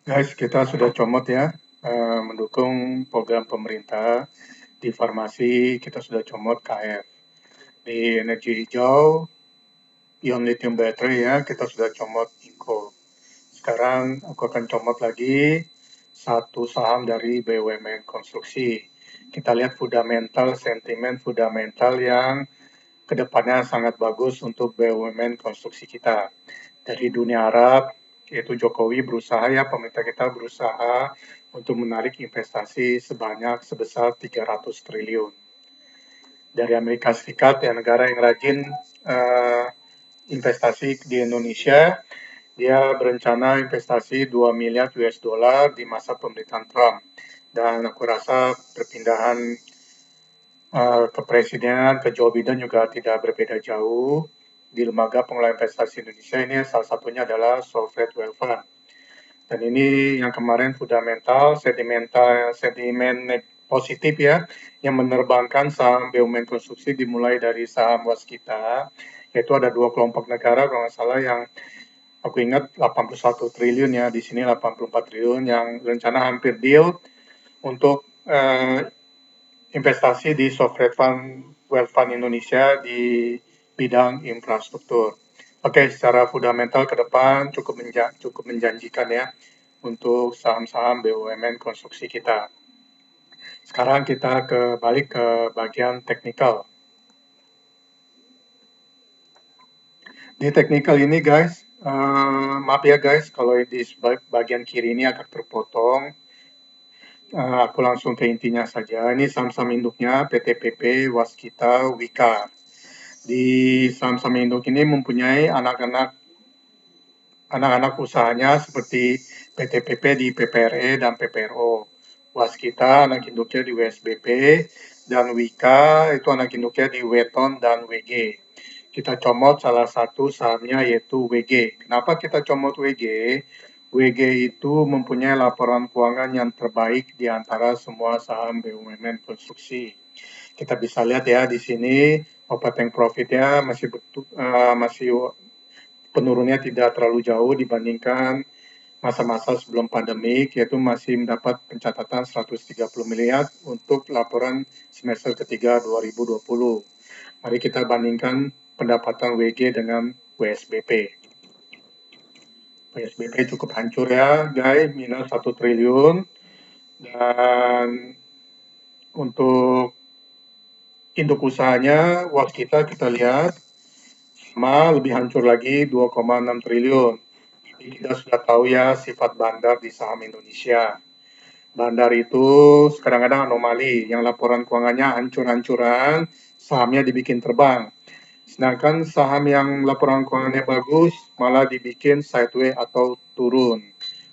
Guys, kita sudah comot ya, mendukung program pemerintah di farmasi. Kita sudah comot KF. Di energi hijau, ion lithium battery ya, kita sudah comot Inco. Sekarang aku akan comot lagi satu saham dari BUMN Konstruksi. Kita lihat fundamental, sentimen fundamental yang kedepannya sangat bagus untuk BUMN Konstruksi kita. Dari dunia Arab, yaitu Jokowi berusaha ya, pemerintah kita berusaha untuk menarik investasi sebesar 300 triliun. Dari Amerika Serikat, ya negara yang rajin uh, investasi di Indonesia, dia berencana investasi 2 miliar US dollar di masa pemerintahan Trump. Dan aku rasa perpindahan kepresidenan ke Joe Biden juga tidak berbeda jauh. Di lembaga pengelola investasi Indonesia ini salah satunya adalah Sovereign Wealth Fund. Dan ini yang kemarin fundamental, sentimen positif ya, yang menerbangkan saham BUMN Konstruksi dimulai dari saham Waskita, yaitu ada dua kelompok negara kalau nggak salah yang aku ingat 81 triliun ya, di sini 84 triliun yang rencana hampir deal untuk investasi di Sovereign Fund Wealth Fund Indonesia di bidang infrastruktur. Oke, secara fundamental ke depan cukup menjanjikan ya untuk saham-saham BUMN konstruksi kita. Sekarang kita balik ke bagian teknikal. Di teknikal ini guys, maaf ya guys kalau di bagian kiri ini agak terpotong. Aku langsung ke intinya saja. Ini saham-saham induknya PTPP, Waskita, Wika. Di saham-saham induk ini mempunyai anak-anak usahanya seperti PTPP di PPRE dan PPRO. Waskita anak induknya di WSBP dan Wika itu anak induknya di Weton dan WG. Kita comot salah satu sahamnya yaitu WG. Kenapa kita comot WG? WG itu mempunyai laporan keuangan yang terbaik di antara semua saham BUMN konstruksi. Kita bisa lihat ya di sini operating profitnya masih penurunnya tidak terlalu jauh dibandingkan masa-masa sebelum pandemik, yaitu masih mendapat pencatatan 130 miliar untuk laporan semester ketiga 2020. Mari kita bandingkan pendapatan WG dengan WSBP. WSBP cukup hancur ya, guys, minus 1 triliun. Dan untuk induk usahanya, kita lihat sama lebih hancur lagi 2,6 triliun. Kita sudah tahu ya sifat bandar di saham Indonesia. Bandar itu kadang-kadang anomali, yang laporan keuangannya hancur-hancuran, sahamnya dibikin terbang. Sedangkan saham yang laporan keuangannya bagus, malah dibikin sideways atau turun.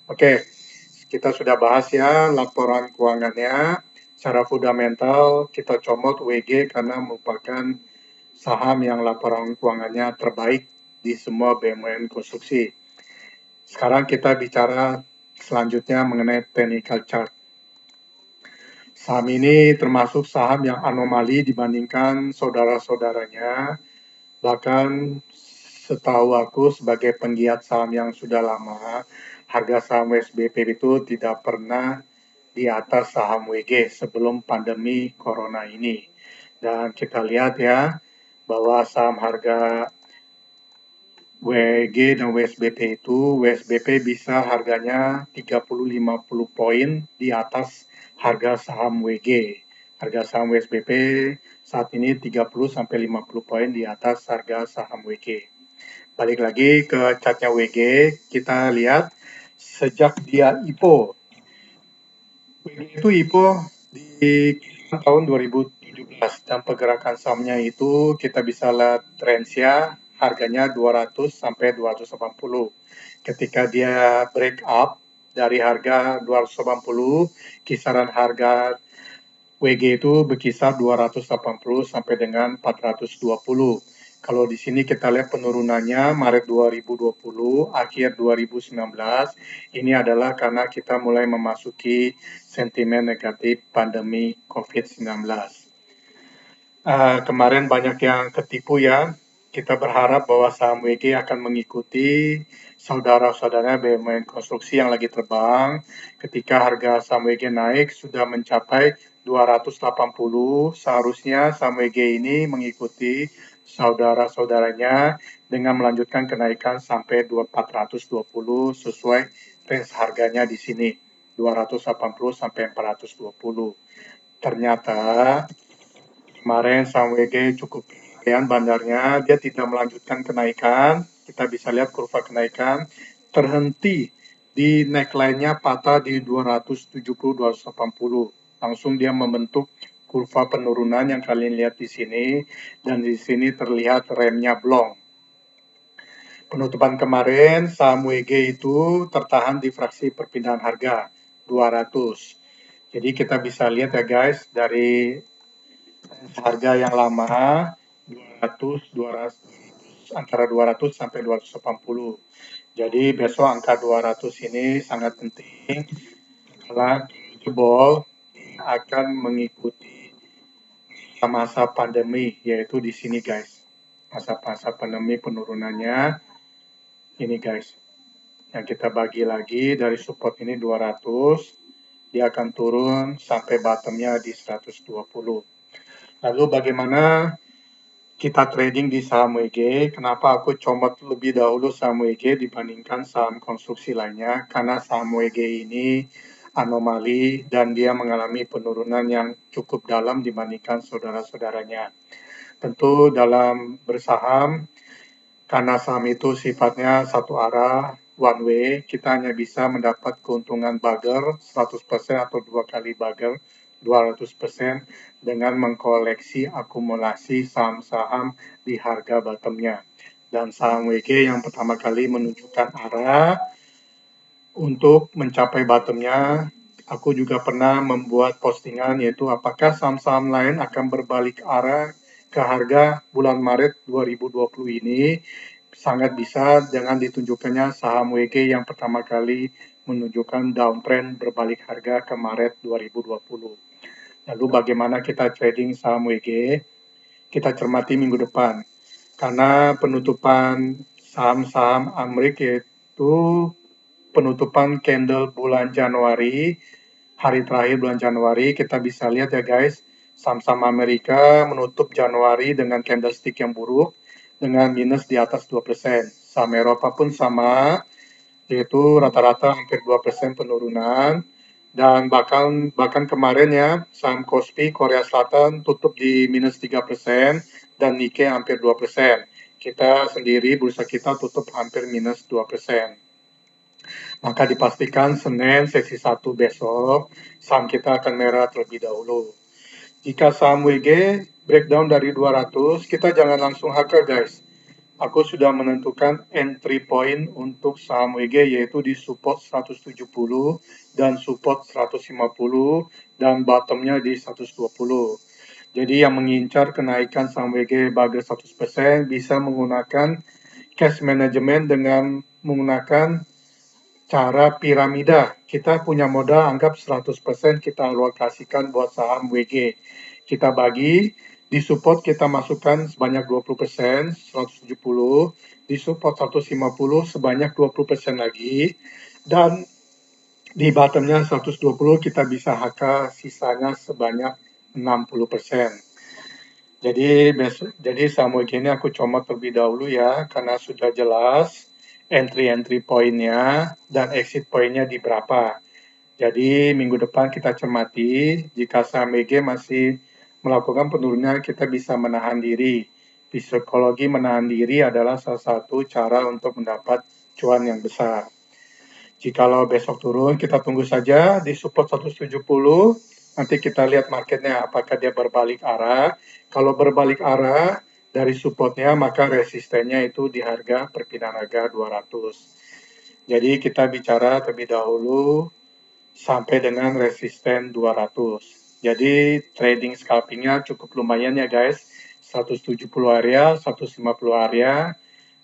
Oke, kita sudah bahas ya laporan keuangannya. Secara fundamental, kita comot WG karena merupakan saham yang laporan keuangannya terbaik di semua BUMN konstruksi. Sekarang kita bicara selanjutnya mengenai technical chart. Saham ini termasuk saham yang anomali dibandingkan saudara-saudaranya. Bahkan setahu aku sebagai penggiat saham yang sudah lama, harga saham WSBP itu tidak pernah di atas saham WG sebelum pandemi corona ini. Dan kita lihat ya, bahwa saham harga WG dan WSBP itu, WSBP bisa harganya 30-50 poin di atas harga saham WG. Harga saham WSBP saat ini 30-50 poin di atas harga saham WG. Balik lagi ke chartnya WG, kita lihat sejak dia IPO. WG itu IPO di tahun 2017 dan pergerakan sahamnya itu kita bisa lihat trennya harganya 200 sampai 280. Ketika dia break up dari harga 280, kisaran harga WG itu berkisar 280 sampai dengan 420. Kalau di sini kita lihat penurunannya Maret 2020, akhir 2019, ini adalah karena kita mulai memasuki sentimen negatif pandemi COVID-19. Kemarin banyak yang ketipu ya, kita berharap bahwa saham WG akan mengikuti saudara-saudara BUMN konstruksi yang lagi terbang. Ketika harga saham WG naik sudah mencapai 280, seharusnya saham WG ini mengikuti saudara-saudaranya dengan melanjutkan kenaikan sampai 420 sesuai range harganya di sini 280 sampai 420. Ternyata kemarin saham WG cukup kemudian bandarnya dia tidak melanjutkan kenaikan. Kita bisa lihat kurva kenaikan terhenti di neckline-nya patah di 270-280. Langsung dia membentuk kurva penurunan yang kalian lihat di sini, dan di sini terlihat remnya blong. Penutupan kemarin saham WG itu tertahan di fraksi perpindahan harga 200. Jadi kita bisa lihat ya guys, dari harga yang lama 200 antara 200 sampai 280. Jadi besok angka 200 ini sangat penting karena jebol akan mengikuti masa pandemi, yaitu di sini guys. Masa-masa pandemi penurunannya ini guys. Yang kita bagi lagi dari support ini 200, dia akan turun sampai bottomnya di 120. Lalu bagaimana kita trading di saham WG? Kenapa aku comot lebih dahulu saham WG dibandingkan saham konstruksi lainnya? Karena saham WG ini anomali dan dia mengalami penurunan yang cukup dalam dibandingkan saudara-saudaranya. Tentu dalam bersaham, karena saham itu sifatnya satu arah, one way, kita hanya bisa mendapat keuntungan bagger 100% atau 2 kali bagger 200% dengan mengkoleksi akumulasi saham-saham di harga bottomnya. Dan saham WG yang pertama kali menunjukkan arah untuk mencapai bottomnya, aku juga pernah membuat postingan yaitu apakah saham-saham lain akan berbalik arah ke harga bulan Maret 2020 ini. Sangat bisa dengan ditunjukkannya saham WG yang pertama kali menunjukkan downtrend berbalik harga ke Maret 2020. Lalu bagaimana kita trading saham WG? Kita cermati minggu depan. Karena penutupan saham-saham Amerika yaitu penutupan candle bulan Januari, hari terakhir bulan Januari, kita bisa lihat ya guys, saham-saham Amerika menutup Januari dengan candlestick yang buruk, dengan minus di atas 2%. Saham Eropa pun sama, yaitu rata-rata hampir 2% penurunan. Dan bahkan kemarin ya, saham Kospi Korea Selatan tutup di minus 3% dan Nikkei hampir 2%. Kita sendiri, bursa kita tutup hampir minus 2%. Maka dipastikan Senin sesi 1 besok, saham kita akan merah terlebih dahulu. Jika saham WG breakdown dari 200, kita jangan langsung HK guys. Aku sudah menentukan entry point untuk saham WG yaitu di support 170 dan support 150 dan bottomnya di 120. Jadi yang mengincar kenaikan saham WG bagger 100% bisa menggunakan cash management dengan menggunakan cara piramida. Kita punya modal anggap 100% kita alokasikan buat saham WG. Kita bagi, di support kita masukkan sebanyak 20%, 170, di support 150 sebanyak 20% lagi, dan di bottomnya 120 kita bisa HK sisanya sebanyak 60%. Jadi saham WG ini aku comot terlebih dahulu ya, karena sudah jelas entry point-nya dan exit point-nya di berapa. Jadi minggu depan kita cermati, jika saham WG masih melakukan penurunan, kita bisa menahan diri. Psikologi menahan diri adalah salah satu cara untuk mendapat cuan yang besar. Jikalau besok turun, kita tunggu saja di support 170, nanti kita lihat marketnya apakah dia berbalik arah. Kalau berbalik arah dari supportnya, maka resistennya itu di harga perpindahan harga 200. Jadi kita bicara terlebih dahulu sampai dengan resisten 200. Jadi trading scalpingnya cukup lumayan ya guys, 170 area, 150 area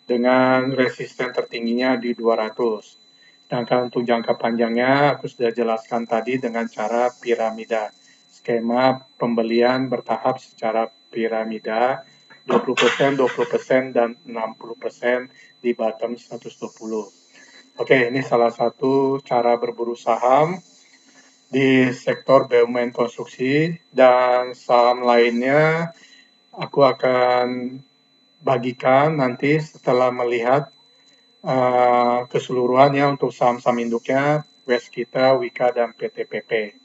dengan resisten tertingginya di 200. Sedangkan untuk jangka panjangnya aku sudah jelaskan tadi dengan cara piramida. Skema pembelian bertahap secara piramida 20%, 20%, dan 60% di bottom 120. Oke, ini salah satu cara berburu saham di sektor BUMN konstruksi, dan saham lainnya aku akan bagikan nanti setelah melihat keseluruhannya untuk saham-saham induknya, Waskita, Wika, dan PTPP.